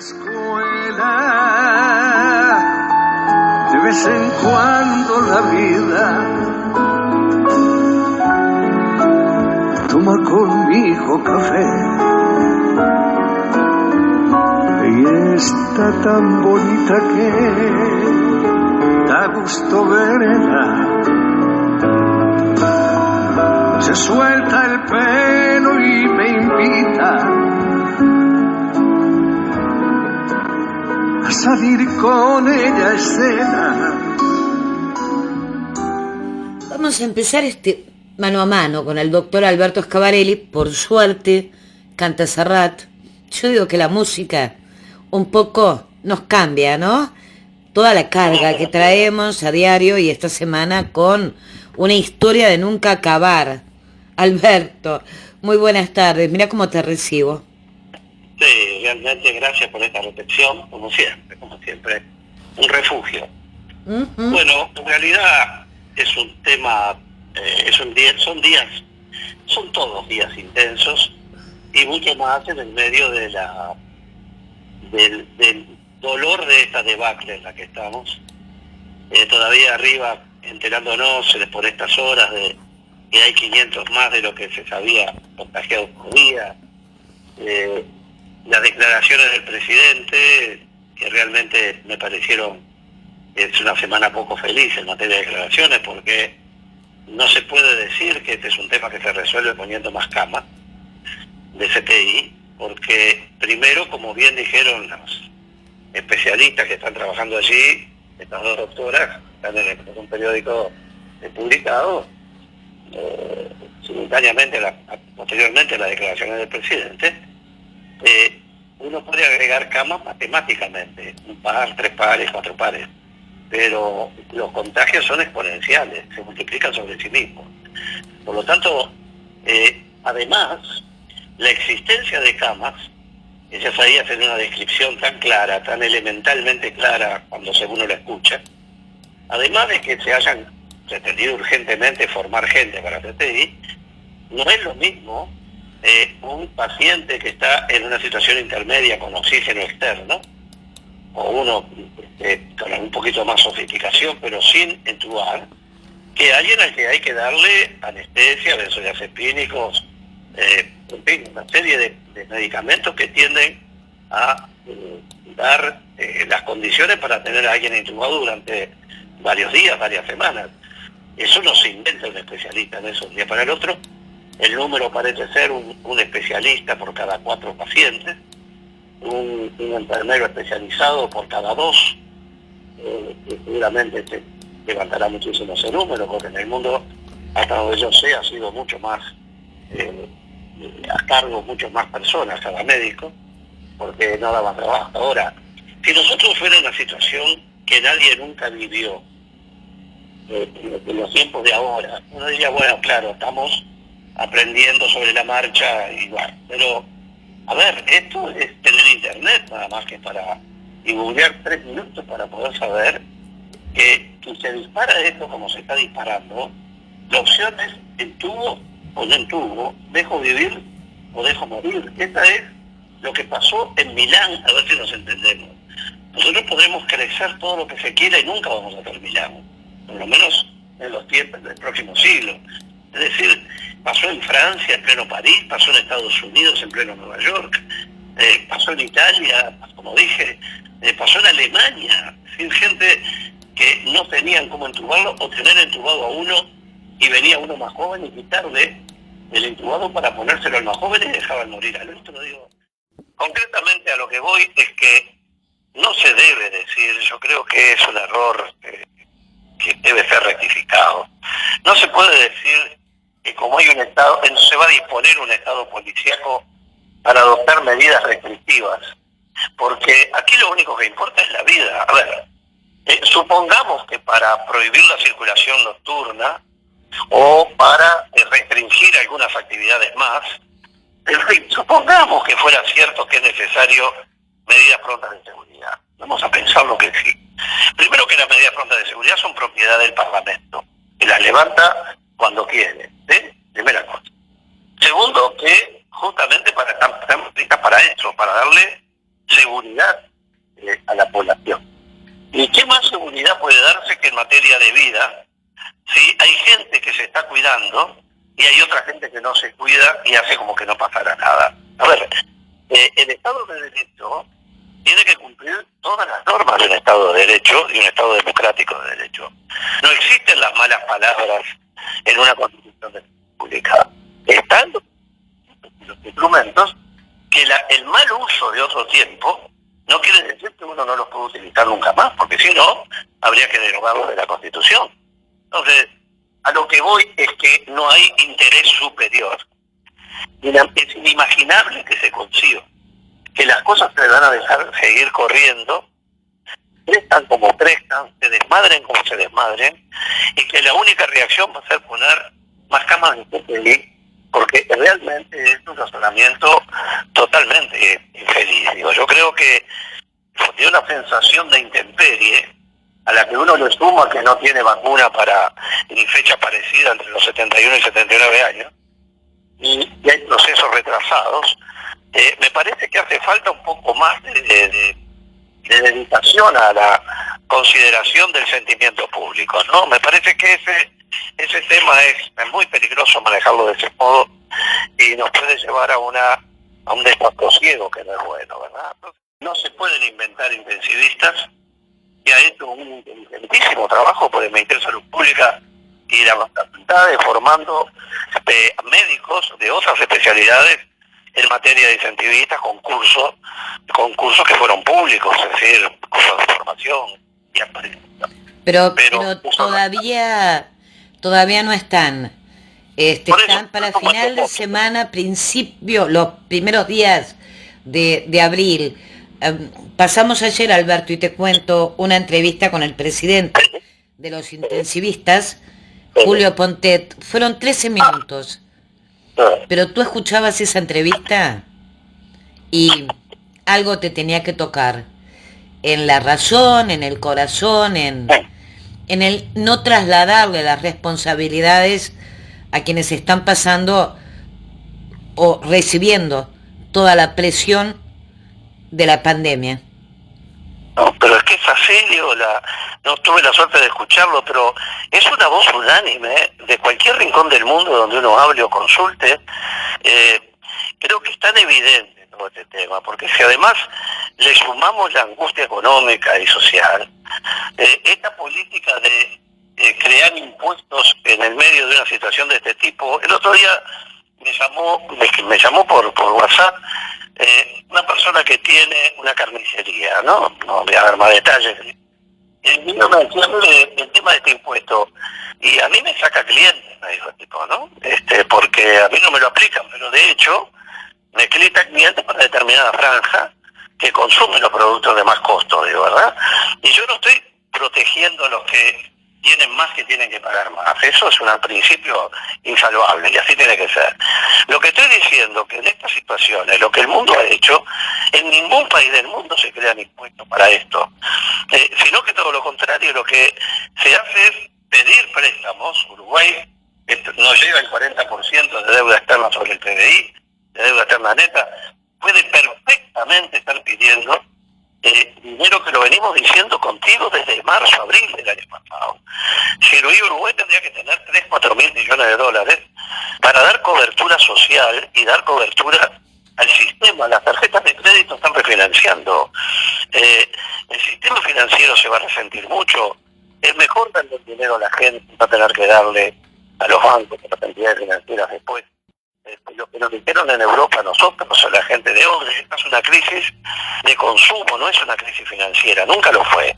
escuela, de vez en cuando la vida toma conmigo café y está tan bonita que da gusto verla. Se suelta el pelo y me invita a salir con ella a escena. Vamos a empezar este mano a mano con el doctor Alberto Scavarelli. Por suerte canta Serrat. Yo digo que la música un poco nos cambia, ¿no? Toda la carga que traemos a diario y esta semana con una historia de nunca acabar. Alberto, muy buenas tardes. Mira cómo te recibo. Sí, realmente gracias por esta reflexión, como siempre, un refugio. Bueno, en realidad es un tema, son todos días intensos y mucho más en el medio de del dolor de esta debacle en la que estamos. Todavía arriba enterándonos por estas horas de que hay 500 más de lo que se sabía contagiados por día. Las declaraciones del presidente, que realmente me parecieron, es una semana poco feliz en materia de declaraciones, porque no se puede decir que este es un tema que se resuelve poniendo más camas de CTI, porque primero, como bien dijeron los especialistas que están trabajando allí, estas dos doctoras, están en un periódico publicado, simultáneamente, posteriormente a las declaraciones del presidente, uno puede agregar camas matemáticamente, un par, 3 pares, 4 pares, pero los contagios son exponenciales, se multiplican sobre sí mismos. Por lo tanto, además, la existencia de camas, ellas ahí hacen una descripción tan clara, tan elementalmente clara cuando uno la escucha, además de que se hayan pretendido urgentemente formar gente para CTI, no es lo mismo un paciente que está en una situación intermedia con oxígeno externo, o uno con un poquito más sofisticación pero sin entubar, que alguien al que hay que darle anestesia, benzodiazepínicos, en fin, una serie de medicamentos que tienden a dar las condiciones para tener a alguien intubado durante varios días, varias semanas. Eso no se inventa un especialista en eso de un día para el otro. El número parece ser un especialista por cada 4 pacientes, un enfermero especializado por cada 2, que seguramente se levantará muchísimo ese número, porque en el mundo, hasta donde yo sé, ha sido mucho más, a cargo mucho más personas cada médico, porque no daba trabajo. Ahora, si nosotros fuera una situación que nadie nunca vivió, en los tiempos de ahora, uno diría, bueno, claro, estamos aprendiendo sobre la marcha y bueno, pero a ver, esto es tener internet nada más que para divulgar 3 minutos para poder saber que si se dispara esto como se está disparando, la opción es entubo o no entubo, dejo vivir o dejo morir. Esta es lo que pasó en Milán, a ver si nos entendemos. Nosotros podremos crecer todo lo que se quiera y nunca vamos a hacer Milán, por lo menos en los tiempos del próximo siglo. Es decir, pasó en Francia, en pleno París, pasó en Estados Unidos, en pleno Nueva York, pasó en Italia, como dije, pasó en Alemania, sin gente que no tenían cómo entubarlo o tener entubado a uno y venía uno más joven y quitarle el intubado para ponérselo al más joven y dejaban morir al otro. Digo, concretamente a lo que voy es que no se debe decir, yo creo que es un error que debe ser rectificado. No se puede decir que como hay un Estado, se va a disponer un Estado policíaco para adoptar medidas restrictivas, porque aquí lo único que importa es la vida. A ver, supongamos que para prohibir la circulación nocturna o para restringir algunas actividades más, en fin, supongamos que fuera cierto que es necesario medidas prontas de seguridad. Vamos a pensar lo que sí. Primero, que las medidas prontas de seguridad son propiedad del Parlamento, que las levanta cuando quiere, ¿sí? Primera cosa. Segundo, que justamente estamos listas para eso, para darle seguridad a la población. ¿Y qué más seguridad puede darse que en materia de vida si hay gente que se está cuidando y hay otra gente que no se cuida y hace como que no pasara nada? A ver, el Estado de Derecho tiene que cumplir todas las normas de un Estado de Derecho y un Estado democrático de derecho. No existen las malas palabras en una Constitución de la República. Están los instrumentos que el mal uso de otro tiempo no quiere decir que uno no los puede utilizar nunca más, porque si no, habría que derogarlo de la Constitución. Entonces, a lo que voy es que no hay interés superior. Es inimaginable que se consiga que las cosas se van a dejar seguir corriendo, crezcan como crezcan, se desmadren como se desmadren, y que la única reacción va a ser poner más camas de CPI, porque realmente es un razonamiento totalmente infeliz. Yo creo que tiene una sensación de intemperie a la que uno le suma que no tiene vacuna para ni fecha parecida entre los 71 y 79 años, y hay procesos retrasados. Me parece que hace falta un poco más de dedicación a la consideración del sentimiento público, ¿no? Me parece que ese tema es muy peligroso manejarlo de ese modo y nos puede llevar a un desasosiego que no es bueno, ¿verdad? No se pueden inventar intensivistas, que ha hecho un inteligentísimo trabajo por el Ministerio de Salud Pública y las facultades formando médicos de otras especialidades en materia de incentivistas, concursos que fueron públicos, es decir, cursos de formación y actualización. Pero todavía no están. Están para final de semana, los primeros días de abril. Pasamos ayer, Alberto, y te cuento una entrevista con el presidente de los intensivistas, Julio Pontet. Fueron 13 minutos. Pero tú escuchabas esa entrevista y algo te tenía que tocar. En la razón, en el corazón, en el no trasladarle las responsabilidades a quienes están pasando o recibiendo toda la presión de la pandemia. No, pero es que es así, digo, no tuve la suerte de escucharlo, pero es una voz unánime de cualquier rincón del mundo donde uno hable o consulte. Creo que es tan evidente todo este tema, porque si además le sumamos la angustia económica y social, esta política de crear impuestos en el medio de una situación de este tipo, el otro día me llamó por WhatsApp una persona que tiene una carnicería, no voy a dar más detalles. El niño me decía el tema de este impuesto, y a mí me saca clientes, me dijo el tipo, ¿no? Porque a mí no me lo aplican, pero de hecho me clienta clientes para determinada franja que consumen los productos de más costo, digo, ¿verdad? Y yo no estoy protegiendo a los que tienen más, que tienen que pagar más. Eso es un principio insalvable y así tiene que ser. Lo que estoy diciendo que en estas situaciones, lo que el mundo ha hecho, en ningún país del mundo se crean impuestos para esto, sino que todo lo contrario, lo que se hace es pedir préstamos. Uruguay no llega al 40% de deuda externa sobre el PBI, de deuda externa neta, puede perfectamente estar pidiendo dinero, que lo venimos diciendo contigo desde marzo, abril del año pasado. Si Uruguay tendría que tener 3-4 mil millones de dólares para dar cobertura social y dar cobertura al sistema. Las tarjetas de crédito están refinanciando. El sistema financiero se va a resentir mucho. Es mejor darle el dinero a la gente, no tener que darle a los bancos, a las entidades financieras después. Lo que nos dijeron en Europa a nosotros, a la gente de hoy, esta es una crisis de consumo, no es una crisis financiera, nunca lo fue.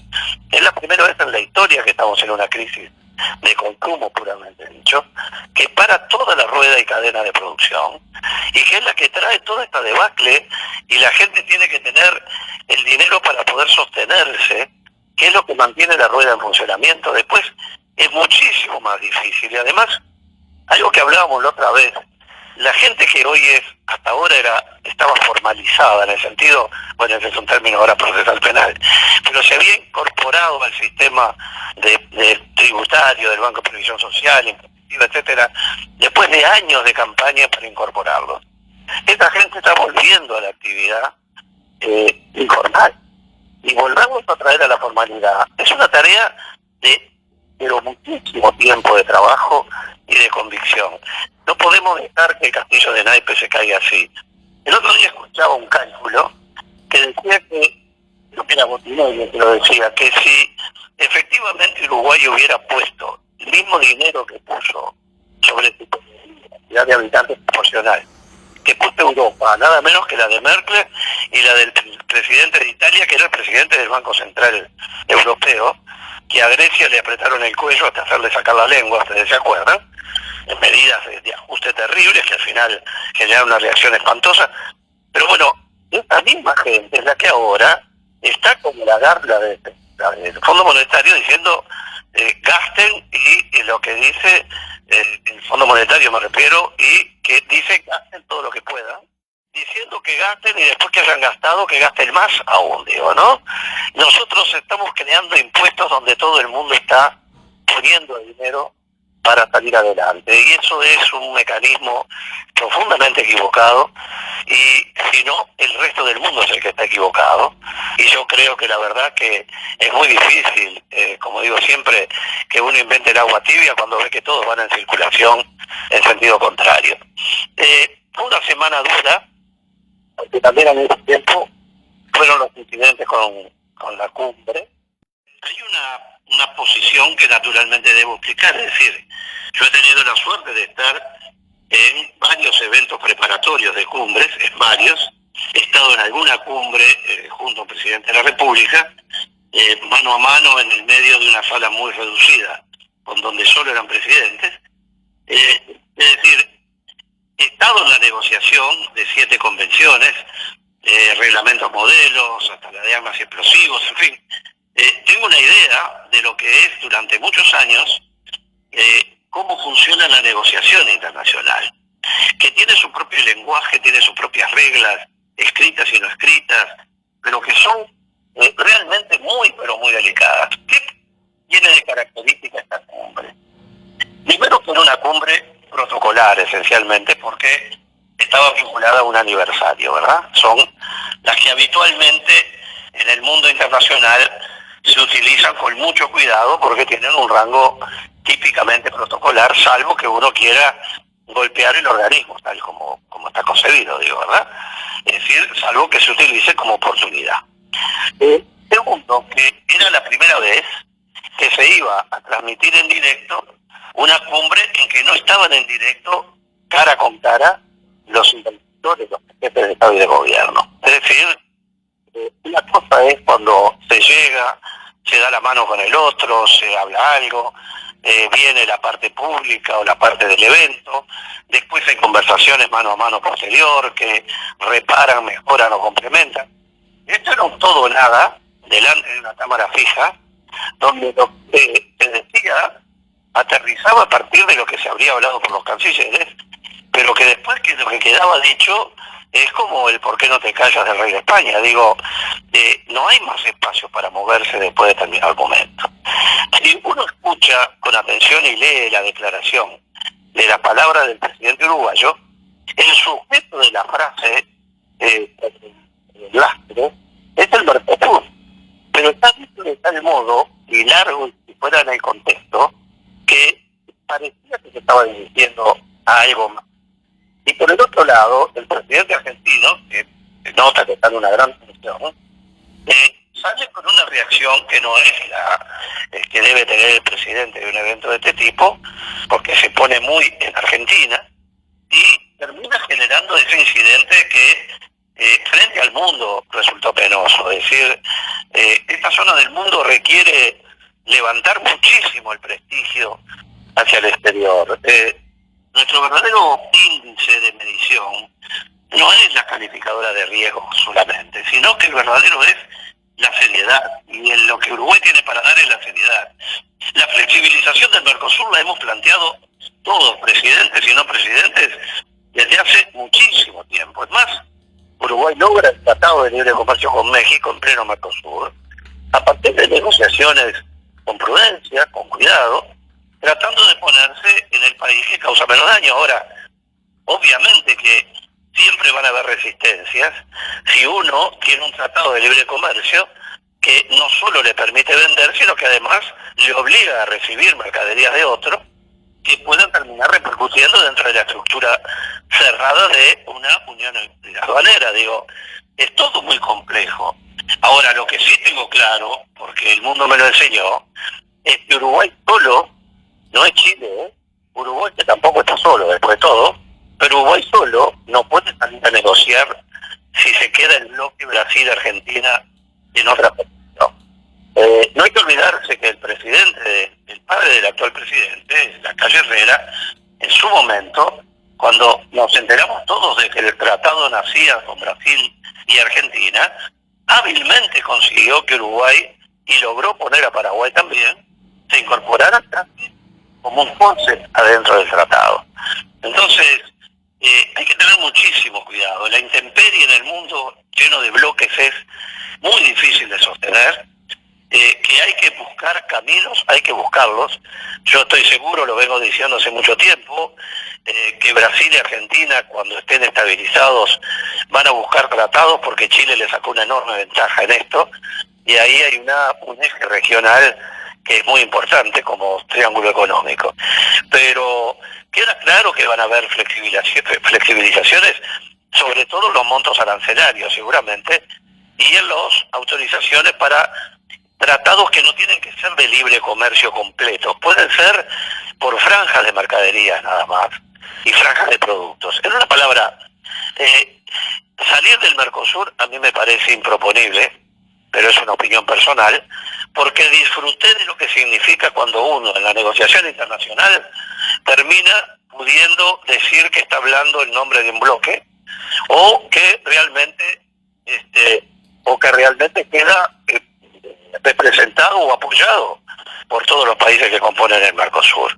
Es la primera vez en la historia que estamos en una crisis de consumo, puramente dicho, que para toda la rueda y cadena de producción, y que es la que trae toda esta debacle, y la gente tiene que tener el dinero para poder sostenerse, que es lo que mantiene la rueda en funcionamiento. Después es muchísimo más difícil, y además, algo que hablábamos la otra vez, la gente que hoy hasta ahora estaba formalizada en el sentido, bueno, ese es un término ahora procesal penal, pero se había incorporado al sistema de tributario del Banco de Previsión Social, impositiva, etcétera, después de años de campaña para incorporarlos. Esta gente está volviendo a la actividad informal y volvamos a traer a la formalidad. Es una tarea de pero muchísimo tiempo de trabajo y de convicción. No podemos dejar que el castillo de naipes se caiga así. El otro día escuchaba un cálculo que decía que, creo que era Botinelli que lo decía, que si efectivamente Uruguay hubiera puesto el mismo dinero que puso sobre su cantidad de habitantes proporcional, que puso Europa, nada menos que la de Merkel y la del presidente de Italia, que era el presidente del Banco Central Europeo, que a Grecia le apretaron el cuello hasta hacerle sacar la lengua, ustedes se acuerdan, en medidas de ajuste terribles que al final generaron una reacción espantosa. Pero bueno, esta misma gente es la que ahora está como la del Fondo Monetario diciendo gasten, y lo que dice el Fondo Monetario me refiero, y que dice gasten todo lo que puedan, diciendo que gasten y después que hayan gastado que gasten más aún, digo, ¿no? Nosotros estamos creando impuestos donde todo el mundo está poniendo dinero para salir adelante, y eso es un mecanismo profundamente equivocado, y si no, el resto del mundo es el que está equivocado, y yo creo que la verdad que es muy difícil, como digo siempre, que uno invente el agua tibia cuando ve que todos van en circulación en sentido contrario. Fue una semana dura, porque también al mismo tiempo fueron los incidentes con la cumbre. Hay una posición que naturalmente debo explicar, es decir, yo he tenido la suerte de estar en varios eventos preparatorios de cumbres, en varios, he estado en alguna cumbre junto al presidente de la República, mano a mano en el medio de una sala muy reducida, con donde solo eran presidentes, es decir, he estado en la negociación de 7 convenciones, reglamentos modelos, hasta la de armas y explosivos, en fin. Tengo una idea de lo que es durante muchos años cómo funciona la negociación internacional, que tiene su propio lenguaje, tiene sus propias reglas, escritas y no escritas, pero que son realmente muy, pero muy delicadas. ¿Qué tiene de característica esta cumbre? Primero que era una cumbre protocolar, esencialmente, porque estaba vinculada a un aniversario, ¿verdad? Son las que habitualmente en el mundo internacional se utilizan con mucho cuidado porque tienen un rango típicamente protocolar, salvo que uno quiera golpear el organismo, tal como está concebido, digo, ¿verdad? Es decir, salvo que se utilice como oportunidad. Segundo, que era la primera vez que se iba a transmitir en directo una cumbre en que no estaban en directo, cara con cara, los interlocutores, los jefes de Estado y de gobierno. Es decir, una cosa es cuando se llega, se da la mano con el otro, se habla algo, viene la parte pública o la parte del evento, después hay conversaciones mano a mano posterior que reparan, mejoran o complementan. Esto era un todo o nada delante de una cámara fija, donde lo que se decía aterrizaba a partir de lo que se habría hablado por los cancilleres, pero que después que lo que quedaba dicho es como el por qué no te callas del rey de España. Digo, no hay más espacio para moverse después de determinado momento. Si uno escucha con atención y lee la declaración de la palabra del presidente uruguayo, el sujeto de la frase el lastre es el Mercosur, pero está dicho de tal modo y largo y si fuera en el contexto que parecía que se estaba dirigiendo a algo más. Y por el otro lado, el presidente argentino, que nota que está en una gran tensión, sale con una reacción que no es la que debe tener el presidente de un evento de este tipo, porque se pone muy en Argentina, y termina generando ese incidente que frente al mundo resultó penoso. Es decir, esta zona del mundo requiere levantar muchísimo el prestigio hacia el exterior. Nuestro verdadero índice de medición no es la calificadora de riesgo solamente, sino que el verdadero es la seriedad, y en lo que Uruguay tiene para dar es la seriedad. La flexibilización del Mercosur la hemos planteado todos, presidentes y no presidentes, desde hace muchísimo tiempo. Es más, Uruguay logra el Tratado de Libre Comercio con México en pleno Mercosur, a partir de negociaciones con prudencia, con cuidado, tratando de ponerse en el país que causa menos daño. Ahora, obviamente que siempre van a haber resistencias si uno tiene un tratado de libre comercio que no solo le permite vender, sino que además le obliga a recibir mercaderías de otro que puedan terminar repercutiendo dentro de la estructura cerrada de una unión aduanera. Digo, es todo muy complejo. Ahora, lo que sí tengo claro, porque el mundo me lo enseñó, es que Uruguay solo, no es Chile, Uruguay que tampoco está solo después de todo, pero Uruguay solo no puede salir a negociar si se queda el bloque Brasil-Argentina en otra posición. No hay que olvidarse que el presidente, el padre del actual presidente, Lacalle Herrera, en su momento, cuando nos enteramos todos de que el tratado nacía con Brasil y Argentina, hábilmente consiguió que Uruguay, y logró poner a Paraguay también, se incorporaran casi como un concept adentro del tratado. Entonces, hay que tener muchísimo cuidado. La intemperie en el mundo lleno de bloques es muy difícil de sostener. Que hay que buscar caminos, hay que buscarlos. Yo estoy seguro, lo vengo diciendo hace mucho tiempo, que Brasil y Argentina, cuando estén estabilizados, van a buscar tratados porque Chile le sacó una enorme ventaja en esto, y ahí hay un eje regional que es muy importante como triángulo económico. Pero queda claro que van a haber flexibilizaciones, sobre todo en los montos arancelarios seguramente, y en las autorizaciones para tratados que no tienen que ser de libre comercio completo, pueden ser por franjas de mercaderías nada más, y franjas de productos. En una palabra, salir del Mercosur a mí me parece improponible, pero es una opinión personal, porque disfruté de lo que significa cuando uno en la negociación internacional termina pudiendo decir que está hablando en nombre de un bloque, o que realmente queda representado o apoyado por todos los países que componen el Mercosur.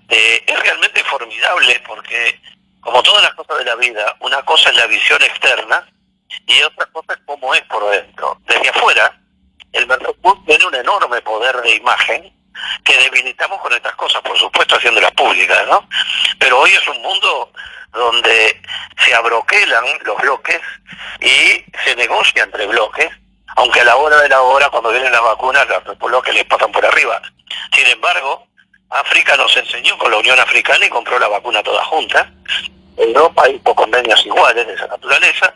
Es realmente formidable porque, como todas las cosas de la vida, una cosa es la visión externa y otra cosa es cómo es por dentro. Desde afuera, el Mercosur tiene un enorme poder de imagen que debilitamos con estas cosas, por supuesto haciéndolas públicas, ¿no? Pero hoy es un mundo donde se abroquelan los bloques y se negocia entre bloques, aunque a la hora de la hora, cuando vienen las vacunas, los bloques les pasan por arriba. Sin embargo, África nos enseñó con la Unión Africana y compró la vacuna toda junta. Europa hizo convenios iguales de esa naturaleza.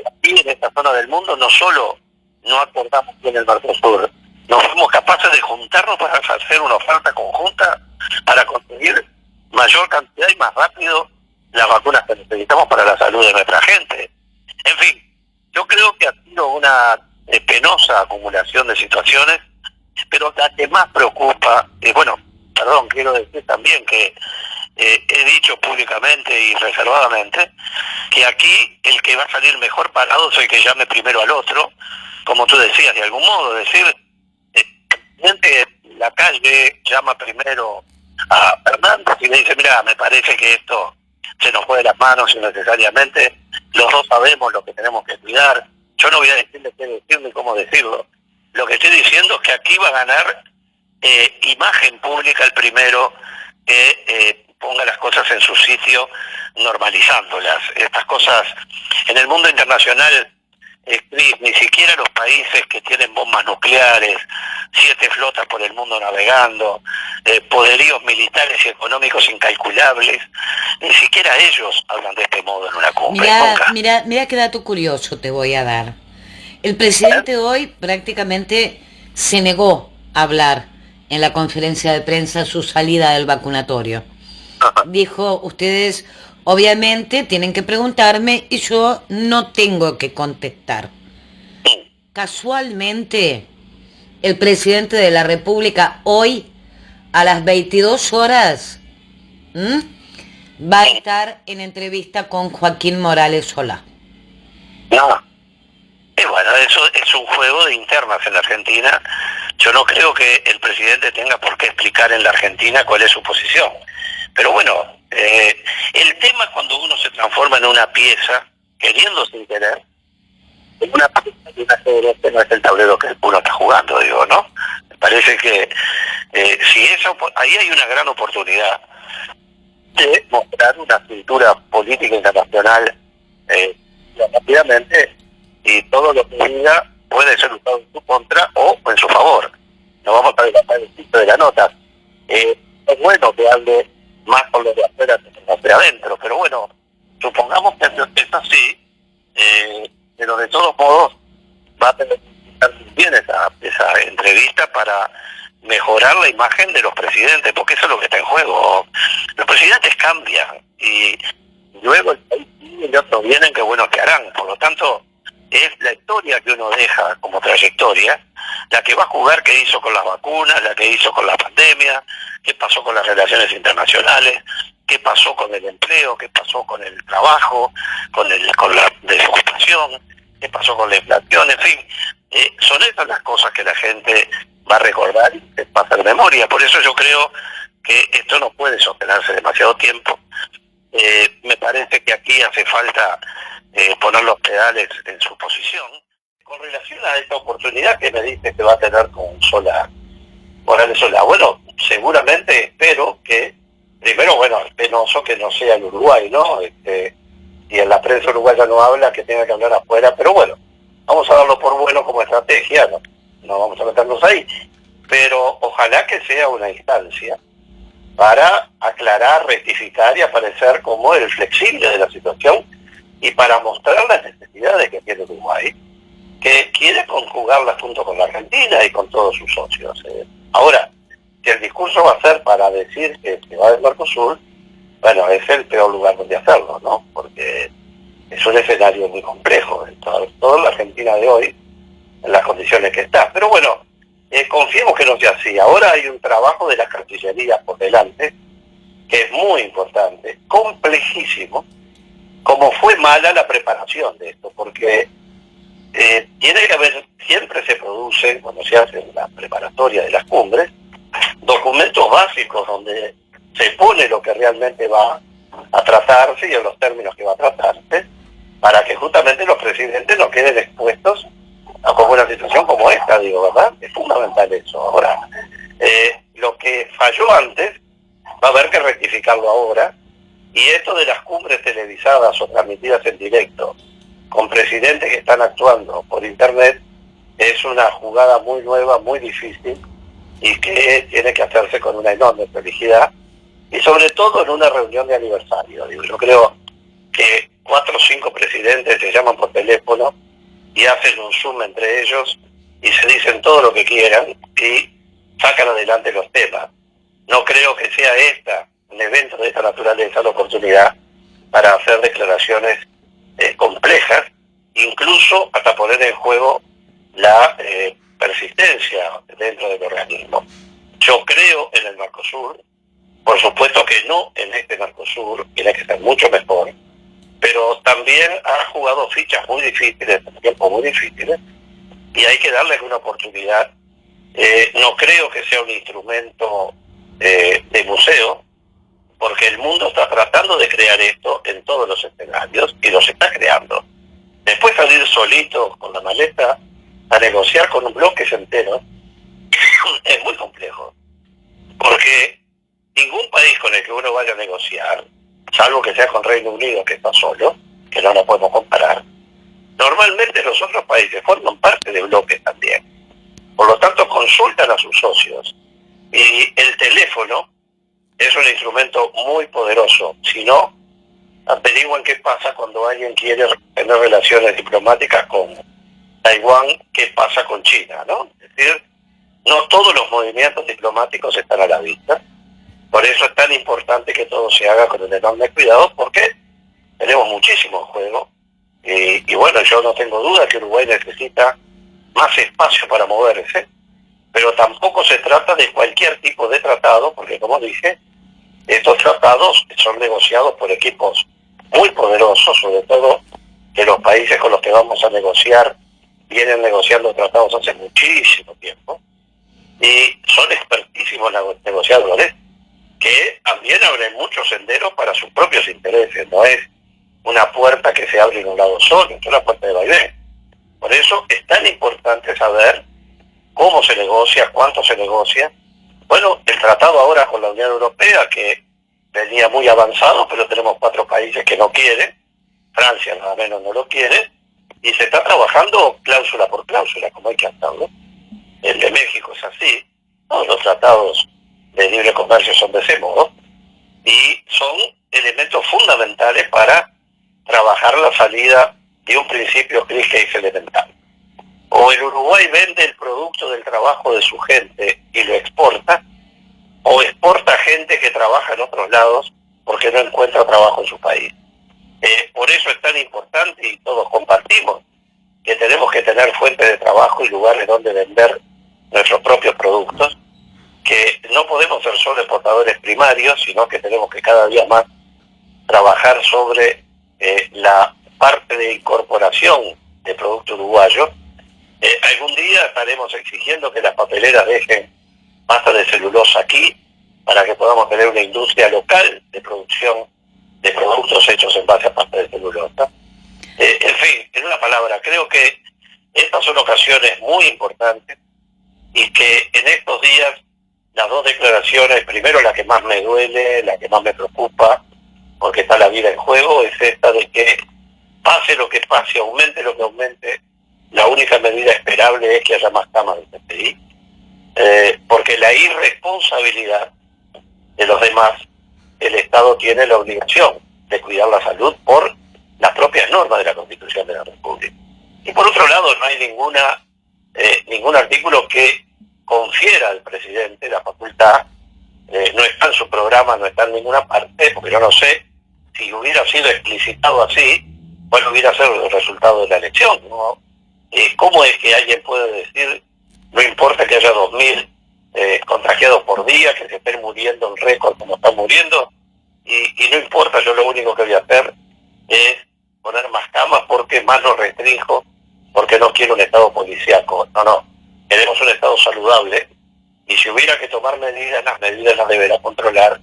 Aquí en esta zona del mundo no solo no acordamos bien el Mercosur, no fuimos capaces de juntarnos para hacer una oferta conjunta para conseguir mayor cantidad y más rápido las vacunas que necesitamos para la salud de nuestra gente. En fin, yo creo que ha sido una penosa acumulación de situaciones, pero la que más preocupa, quiero decir también que he dicho públicamente y reservadamente que aquí el que va a salir mejor parado es el que llame primero al otro, como tú decías, de algún modo, es decir, la calle llama primero a Fernández y le dice, mira, me parece que esto se nos fue de las manos innecesariamente, los dos sabemos lo que tenemos que cuidar, yo no voy a decirle qué decir ni cómo decirlo, lo que estoy diciendo es que aquí va a ganar imagen pública el primero que ponga las cosas en su sitio, normalizándolas. Estas cosas en el mundo internacional, Cris, ni siquiera los países que tienen bombas nucleares, 7 flotas por el mundo navegando, poderíos militares y económicos incalculables, ni siquiera ellos hablan de este modo en una cumbre. Mira qué dato curioso te voy a dar. El presidente hoy prácticamente se negó a hablar en la conferencia de prensa su salida del vacunatorio. Ajá. Dijo, ustedes obviamente tienen que preguntarme y yo no tengo que contestar. Casualmente, el presidente de la República hoy, a las 22 horas, va a estar en entrevista con Joaquín Morales Solá. No. Bueno, eso es un juego de internas en la Argentina. Yo no creo que el presidente tenga por qué explicar en la Argentina cuál es su posición. Pero bueno, el tema es cuando uno se transforma en una pieza, queriendo sin querer, en una pieza de un ajedrez que no es el tablero que uno está jugando, digo, ¿no? Me parece que ahí hay una gran oportunidad de mostrar una cultura política internacional rápidamente, y todo lo que diga puede ser usado en su contra o en su favor. No vamos a debatir el sitio de la nota. Es bueno que hable más con lo de afuera que con lo de adentro, pero bueno, supongamos que es así, pero de todos modos va a tener que estar bien esa entrevista para mejorar la imagen de los presidentes, porque eso es lo que está en juego. Los presidentes cambian y luego el país sigue y otros vienen, que bueno que harán. Por lo tanto, es la historia que uno deja como trayectoria la que va a jugar qué hizo con las vacunas, la que hizo con la pandemia, qué pasó con las relaciones internacionales, qué pasó con el empleo, qué pasó con el trabajo, con la desocupación, qué pasó con la inflación, en fin. Son esas las cosas que la gente va a recordar y se pasa en memoria. Por eso yo creo que esto no puede sostenerse demasiado tiempo. Me parece que aquí hace falta poner los pedales en su posición. Con relación a esta oportunidad que me dice que va a tener con Morales Solá, bueno, seguramente espero que, primero, bueno, es penoso que no sea el Uruguay, ¿no? Y en la prensa uruguaya no habla, que tenga que hablar afuera, pero bueno, vamos a darlo por bueno como estrategia, no vamos a meternos ahí, pero ojalá que sea una instancia para aclarar, rectificar y aparecer como el flexible de la situación y para mostrar las necesidades que tiene Uruguay, que quiere conjugarlas junto con la Argentina y con todos sus socios. Ahora, si el discurso va a ser para decir que se va del Mercosur, bueno, es el peor lugar donde hacerlo, ¿no? Porque es un escenario muy complejo, toda la Argentina de hoy, en las condiciones que está. Pero bueno, confiemos que no sea así. Ahora hay un trabajo de la Cancillería por delante, que es muy importante, complejísimo, como fue mala la preparación de esto, porque tiene que haber, siempre se produce, cuando se hace la preparatoria de las cumbres, documentos básicos donde se pone lo que realmente va a tratarse y en los términos que va a tratarse, para que justamente los presidentes no queden expuestos a como una situación como esta, digo, ¿verdad? Es fundamental eso. Ahora, lo que falló antes, va a haber que rectificarlo ahora, y esto de las cumbres televisadas o transmitidas en directo, con presidentes que están actuando por internet, es una jugada muy nueva, muy difícil, y que tiene que hacerse con una enorme prolijidad, y sobre todo en una reunión de aniversario. Digo, yo creo que 4 o 5 presidentes se llaman por teléfono y hacen un Zoom entre ellos y se dicen todo lo que quieran y sacan adelante los temas. No creo que sea un evento de esta naturaleza, la oportunidad para hacer declaraciones complejas, incluso hasta poner en juego la persistencia dentro del organismo. Yo creo en el Mercosur, por supuesto que no en este Mercosur, tiene que ser mucho mejor, pero también ha jugado fichas muy difíciles, tiempos muy difíciles, y hay que darles una oportunidad. No creo que sea un instrumento de museo, porque el mundo está tratando de crear esto en todos los escenarios y los está creando. Después salir solito con la maleta a negociar con un bloque entero es muy complejo, porque ningún país con el que uno vaya a negociar, salvo que sea con Reino Unido, que está solo, que no lo podemos comparar, normalmente los otros países forman parte de bloques también. Por lo tanto, consultan a sus socios. Y el teléfono es un instrumento muy poderoso. Si no, averiguan qué pasa cuando alguien quiere tener relaciones diplomáticas con Taiwán, qué pasa con China, ¿no? Es decir, no todos los movimientos diplomáticos están a la vista. Por eso es tan importante que todo se haga con un enorme cuidado, porque tenemos muchísimo en juego. Y bueno, yo no tengo duda que Uruguay necesita más espacio para moverse, pero tampoco se trata de cualquier tipo de tratado, porque como dije, estos tratados son negociados por equipos muy poderosos, sobre todo que los países con los que vamos a negociar vienen negociando tratados hace muchísimo tiempo, y son expertísimos negociadores, que también abren muchos senderos para sus propios intereses. No es una puerta que se abre en un lado solo, es una puerta de vaivén. Por eso es tan importante saber cómo se negocia, cuánto se negocia. Bueno, el tratado ahora con la Unión Europea, que venía muy avanzado, pero tenemos 4 países que no quieren. Francia nada menos no lo quiere, y se está trabajando cláusula por cláusula, como hay que hacerlo. El de México es así, todos los tratados de libre comercio son de ese modo, y son elementos fundamentales para trabajar la salida de un principio gris que es elemental. O el Uruguay vende el producto del trabajo de su gente y lo exporta, o exporta gente que trabaja en otros lados porque no encuentra trabajo en su país. Por eso es tan importante, y todos compartimos, que tenemos que tener fuentes de trabajo y lugares donde vender nuestros propios productos, que no podemos ser solo exportadores primarios, sino que tenemos que cada día más trabajar sobre la parte de incorporación de producto uruguayo. Algún día estaremos exigiendo que las papeleras dejen pasta de celulosa aquí, para que podamos tener una industria local de producción de productos hechos en base a pasta de celulosa. En fin, en una palabra, creo que estas son ocasiones muy importantes y que en estos días las dos declaraciones, primero la que más me duele, la que más me preocupa, porque está la vida en juego, es esta de que pase lo que pase, aumente lo que aumente, la única medida esperable es que haya más camas de CPI, porque la irresponsabilidad de los demás, el Estado tiene la obligación de cuidar la salud por las propias normas de la Constitución de la República. Y por otro lado, no hay ningún artículo que confiera al presidente la facultad, no está en su programa, no está en ninguna parte, porque yo no sé si hubiera sido explicitado así, cuál hubiera sido el resultado de la elección, ¿no? ¿Cómo es que alguien puede decir, no importa que haya 2.000 contagiados por día, que se estén muriendo en récord como están muriendo, y no importa, yo lo único que voy a hacer es poner más camas porque más lo restrinjo, porque no quiero un Estado policíaco? No, queremos un Estado saludable, y si hubiera que tomar medidas, las medidas las deberá controlar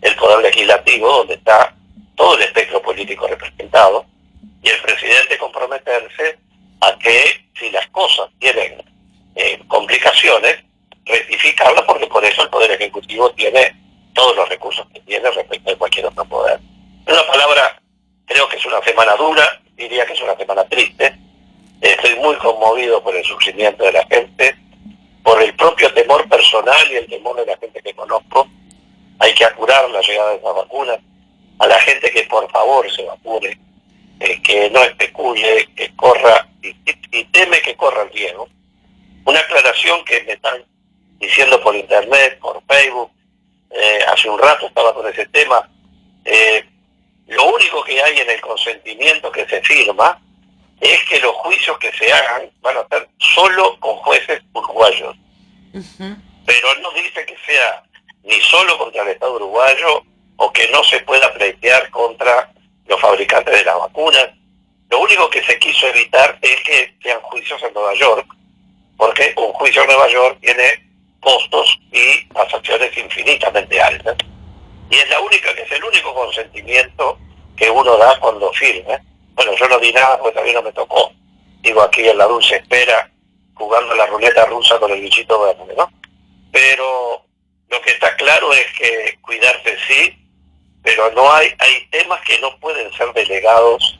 el Poder Legislativo, donde está todo el espectro político representado, y el presidente comprometerse a que si las cosas tienen complicaciones, rectificarlas, porque por eso el Poder Ejecutivo tiene todos los recursos que tiene respecto a cualquier otro poder. En una palabra, creo que es una semana dura, diría que es una semana triste. Estoy muy conmovido por el sufrimiento de la gente, por el propio temor personal y el temor de la gente que conozco. Hay que apurar la llegada de esas vacunas, a la gente que por favor se vacune, que no especule, que corra y teme que corra el riesgo. Una aclaración que me están diciendo por internet, por Facebook, hace un rato estaba con ese tema. Lo único que hay en el consentimiento que se firma es que los juicios que se hagan van a ser solo con jueces uruguayos. Pero no dice que sea ni solo contra el Estado uruguayo o que no se pueda pleitear contra los fabricantes de las vacunas. Lo único que se quiso evitar es que sean juicios en Nueva York, porque un juicio en Nueva York tiene costos y transacciones infinitamente altas, y es el único consentimiento que uno da cuando firma. Bueno, yo no di nada porque todavía no me tocó, digo aquí en la dulce espera, jugando la ruleta rusa con el bichito verde, ¿no? Pero lo que está claro es que cuidarse sí, pero no hay temas que no pueden ser delegados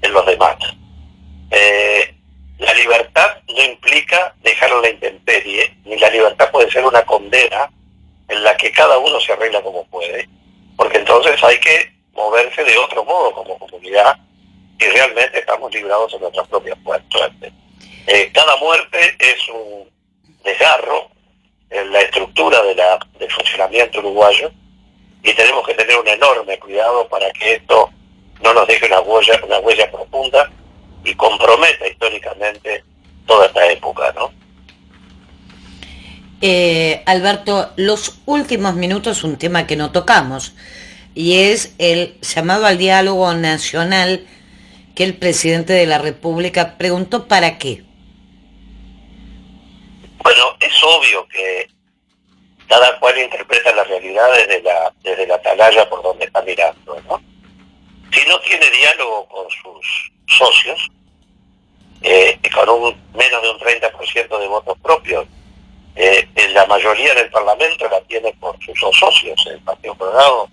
en los demás. La libertad no implica dejar la intemperie, ni la libertad puede ser una condena en la que cada uno se arregla como puede, porque entonces hay que moverse de otro modo como comunidad y realmente estamos librados en nuestras propias suertes. Cada muerte es un desgarro en la estructura del funcionamiento uruguayo, y tenemos que tener un enorme cuidado para que esto no nos deje una huella profunda y comprometa históricamente toda esta época, ¿no? Alberto, los últimos minutos, un tema que no tocamos, y es el llamado al diálogo nacional que el presidente de la República preguntó para qué. Bueno, es obvio que cada cual interpreta la realidad desde la atalaya por donde está mirando, ¿no? Si no tiene diálogo con sus socios, con menos de un 30% de votos propios, en la mayoría del Parlamento la tiene por sus dos socios, el Partido Colorado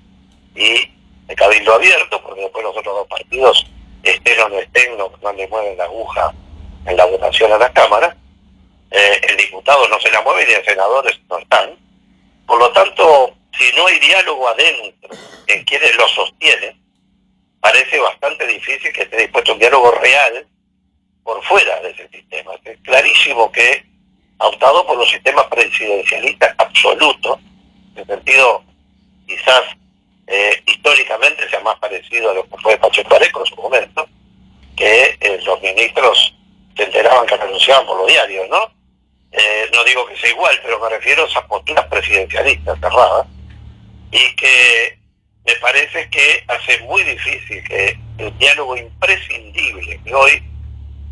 y el Cabildo Abierto, porque después los otros dos partidos estén o no estén, no le mueven la aguja en la votación a la Cámara. El diputado no se la mueve y los senadores no están. Por lo tanto, si no hay diálogo adentro en quienes lo sostienen, parece bastante difícil que esté dispuesto a un diálogo real por fuera de ese sistema. Es clarísimo que ha optado por los sistemas presidencialistas absolutos, en el sentido quizás históricamente sea más parecido a lo que fue Pacheco Areco en su momento, que los ministros se enteraban que renunciaban por los diarios, ¿no? No digo que sea igual, pero me refiero a esas posturas presidencialistas cerradas, y que me parece que hace muy difícil que el diálogo imprescindible que hoy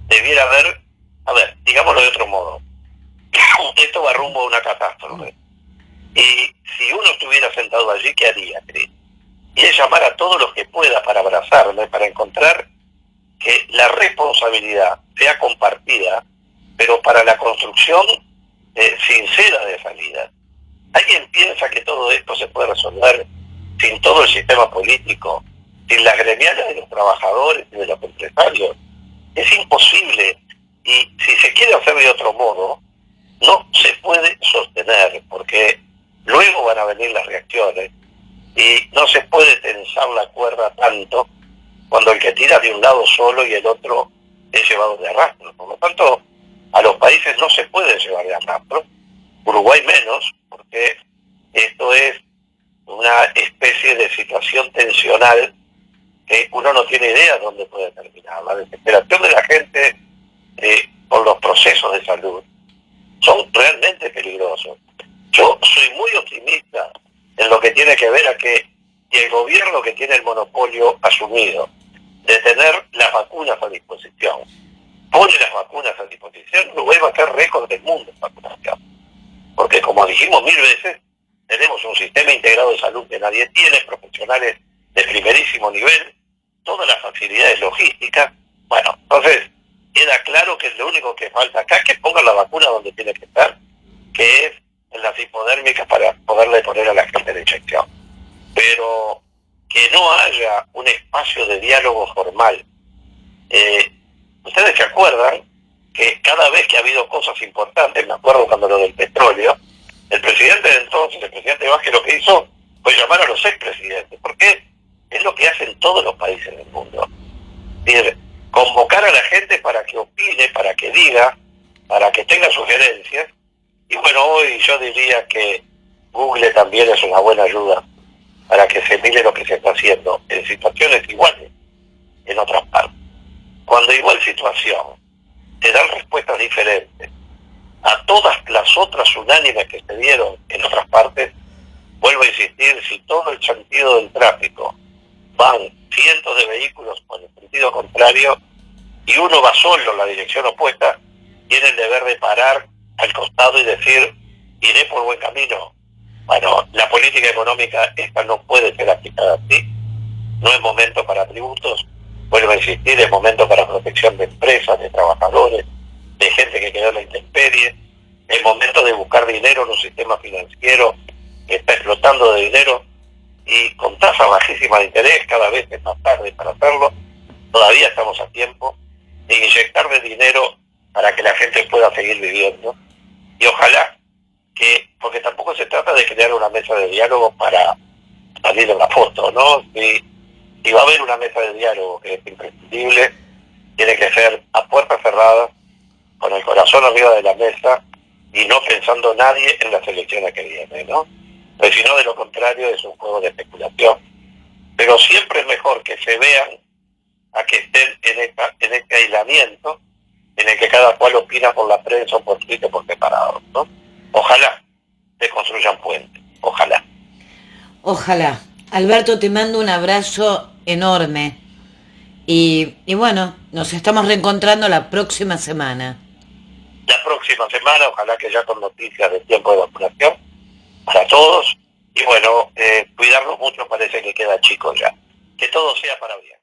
debiera haber, a ver, digámoslo de otro modo, esto va rumbo a una catástrofe. Y si uno estuviera sentado allí, ¿qué haría, Cris? Y es llamar a todos los que pueda para abrazarme, para encontrar que la responsabilidad sea compartida, pero para la construcción sincera de salida. ¿Alguien piensa que todo esto se puede resolver sin todo el sistema político, sin las gremiales de los trabajadores y de los empresarios? Es imposible. Y si se quiere hacer de otro modo, no se puede sostener, porque luego van a venir las reacciones y no se puede tensar la cuerda tanto cuando el que tira de un lado solo y el otro es llevado de arrastro. Por lo tanto, a los países no se puede llevar de arrastro, Uruguay menos, porque esto es una especie de situación tensional que uno no tiene idea de dónde puede terminar. La desesperación de la gente por los procesos de salud son realmente peligrosos. Yo soy muy optimista en lo que tiene que ver a que el gobierno, que tiene el monopolio asumido de tener las vacunas a disposición, pone las vacunas a disposición, Uruguay va a ser récord del mundo en vacunación. Porque como dijimos 1000 veces, tenemos un sistema integrado de salud que nadie tiene, profesionales de primerísimo nivel, todas las facilidades logísticas. Bueno, entonces queda claro que lo único que falta acá es que pongan la vacuna donde tiene que estar, que es en las hipodérmicas, para poderle poner a la gente la inyección. Pero que no haya un espacio de diálogo formal. Ustedes se acuerdan que cada vez que ha habido cosas importantes, me acuerdo cuando lo del petróleo, el presidente de entonces, el presidente Vázquez, lo que hizo fue llamar a los expresidentes, porque es lo que hacen todos los países del mundo. Es decir, convocar a la gente para que opine, para que diga, para que tenga sugerencias. Y bueno, hoy yo diría que Google también es una buena ayuda para que se mire lo que se está haciendo en situaciones iguales en otras partes. Cuando igual situación se dan respuestas diferentes a todas las otras unánimes que se dieron en otras partes, vuelvo a insistir, si todo el sentido del tráfico van cientos de vehículos por el sentido contrario y uno va solo en la dirección opuesta, tiene el deber de parar al costado y decir, iré por buen camino. Bueno, la política económica esta no puede ser aplicada así. No es momento para tributos, vuelvo a insistir, es momento para protección de empresas, de trabajadores, de gente que quedó en la intemperie. Es momento de buscar dinero en un sistema financiero que está explotando de dinero y con tasas bajísimas de interés. Cada vez es más tarde para hacerlo. Todavía estamos a tiempo de inyectarle dinero para que la gente pueda seguir viviendo. Y ojalá que, porque tampoco se trata de crear una mesa de diálogo para salir en la foto, ¿no? Si va a haber una mesa de diálogo que es imprescindible, tiene que ser a puertas cerradas, con el corazón arriba de la mesa y no pensando nadie en las elecciones que vienen, ¿no? Pues si no, de lo contrario, es un juego de especulación. Pero siempre es mejor que se vean a que estén en este aislamiento en el que cada cual opina por la prensa o por Twitter por separado, ¿no? Ojalá se construyan puentes, ojalá. Ojalá. Alberto, te mando un abrazo enorme. Y bueno, nos estamos reencontrando la próxima semana. La próxima semana, ojalá que ya con noticias del tiempo de vacunación para todos. Y bueno, cuidarnos mucho parece que queda chico ya. Que todo sea para bien.